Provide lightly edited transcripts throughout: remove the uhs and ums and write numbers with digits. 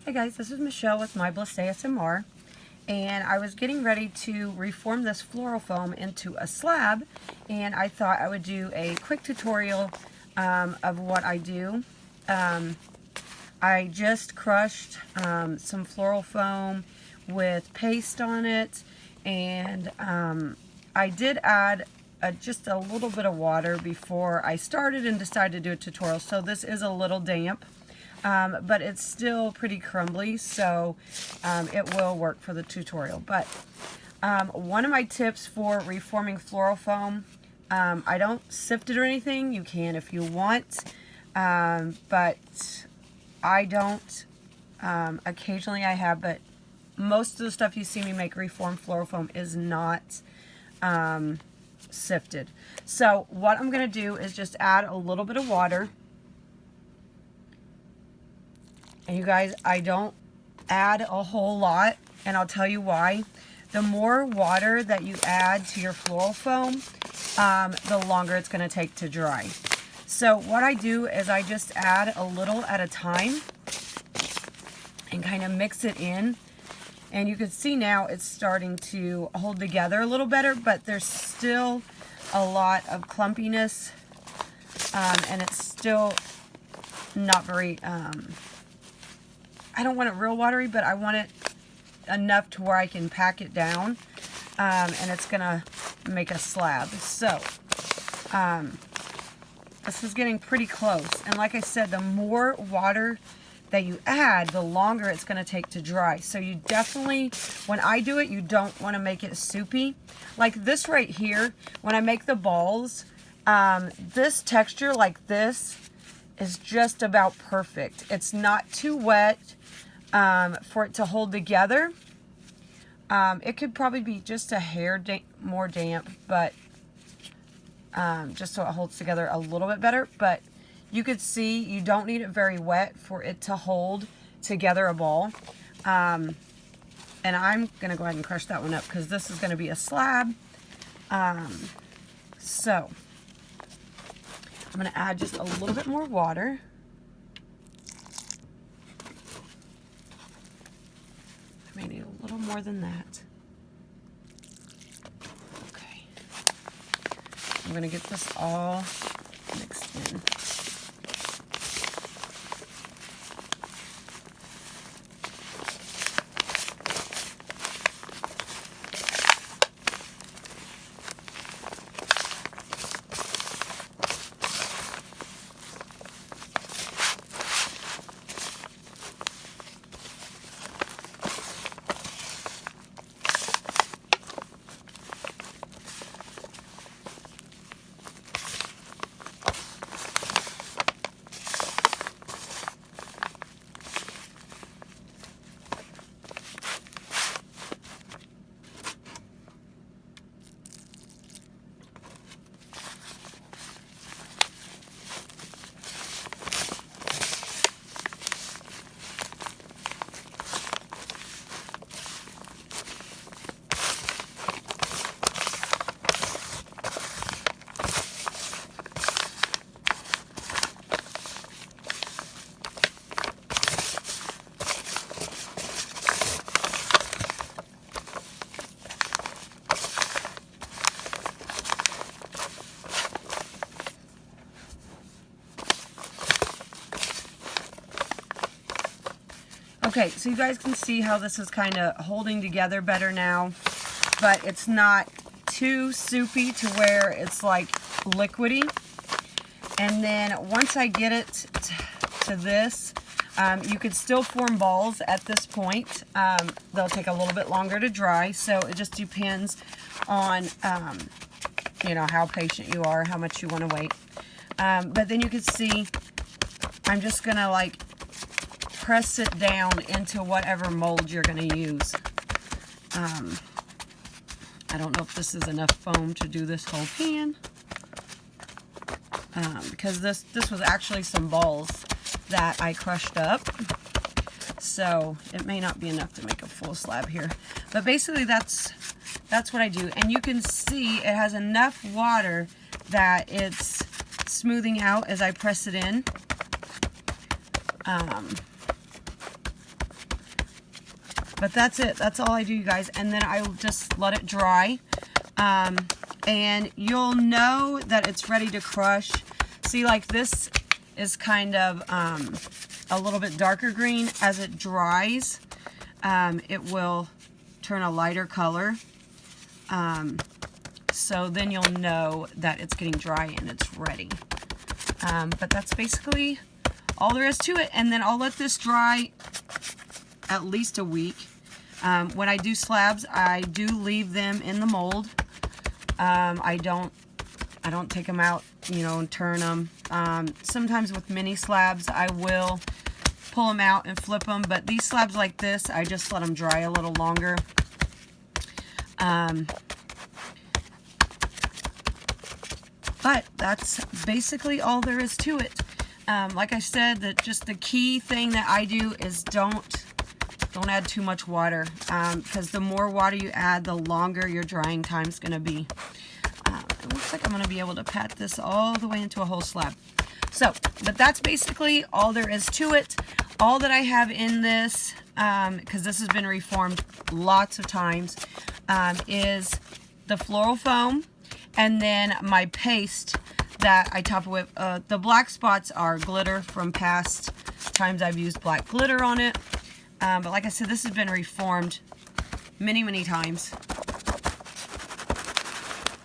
Hey guys, this is Michelle with My Bliss ASMR, and I was getting ready to reform this floral foam into a slab, and I thought I would do a quick tutorial of what I do. I just crushed some floral foam with paste on it, and I did add just a little bit of water before I started and decided to do a tutorial, so this is a little damp. But it's still pretty crumbly, so it will work for the tutorial. But one of my tips for reforming floral foam, I don't sift it or anything. You can if you want, but I don't. Occasionally I have, but most of the stuff you see me make reformed floral foam is not sifted. So what I'm going to do is just add a little bit of water. And you guys, I don't add a whole lot, and I'll tell you why. The more water that you add to your floral foam, the longer it's going to take to dry. So what I do is I just add a little at a time and kind of mix it in. And you can see now it's starting to hold together a little better, but there's still a lot of clumpiness, and it's still not very... I don't want it real watery, but I want it enough to where I can pack it down, and it's gonna make a slab. So this is getting pretty close, and like I said, the more water that you add, the longer it's gonna take to dry. So you definitely, when I do it, you don't want to make it soupy. Like this right here, when I make the balls, this texture like this is just about perfect. It's not too wet for it to hold together. It could probably be just a hair more damp, but just so it holds together a little bit better. But you could see you don't need it very wet for it to hold together a ball. And I'm gonna go ahead and crush that one up because this is gonna be a slab. So I'm going to add just a little bit more water. I may need a little more than that. Okay. I'm going to get this all mixed in. Okay, so you guys can see how this is kind of holding together better now, but it's not too soupy to where it's like liquidy. And then once I get it to this, you could still form balls at this point. They'll take a little bit longer to dry, so it just depends on, you know, how patient you are, how much you want to wait. But then you can see I'm just going to like press it down into whatever mold you're going to use. I don't know if this is enough foam to do this whole pan, because this was actually some balls that I crushed up, so it may not be enough to make a full slab here. But basically that's what I do, and you can see it has enough water that it's smoothing out as I press it in. But that's it. That's all I do, you guys. And then I'll just let it dry. And you'll know that it's ready to crush. See, like this is kind of a little bit darker green. As it dries, it will turn a lighter color. So then you'll know that it's getting dry and it's ready. But that's basically all there is to it. And then I'll let this dry at least a week. When I do slabs, I do leave them in the mold. I don't take them out, you know, and turn them. Sometimes with mini slabs, I will pull them out and flip them. But these slabs like this, I just let them dry a little longer. But that's basically all there is to it. Like I said, just the key thing that I do is don't add too much water, because the more water you add, the longer your drying time is going to be. It looks like I'm going to be able to pat this all the way into a whole slab. So, but that's basically all there is to it. All that I have in this, because this has been reformed lots of times, is the floral foam, and then my paste that I top it with. The black spots are glitter from past times I've used black glitter on it. But like I said, this has been reformed many, many times.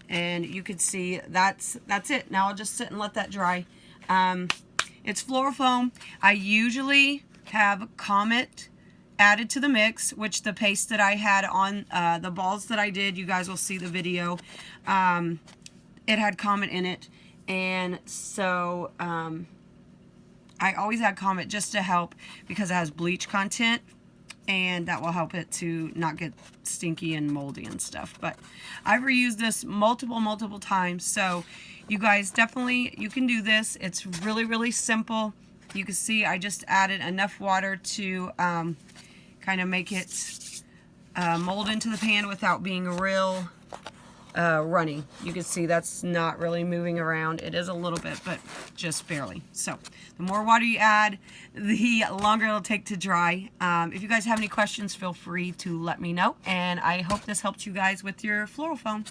And you can see that's it. Now I'll just sit and let that dry. It's floral foam. I usually have Comet added to the mix, which the paste that I had on the balls that I did, you guys will see the video. It had Comet in it. And so I always add Comet just to help, because it has bleach content, and that will help it to not get stinky and moldy and stuff. But I've reused this multiple times, so you guys definitely, you can do this. It's really, really simple. You can see I just added enough water to kind of make it mold into the pan without being real runny. You can see that's not really moving around. It is a little bit, but just barely. So the more water you add, the longer it'll take to dry. If you guys have any questions, feel free to let me know. And I hope this helped you guys with your floral foam.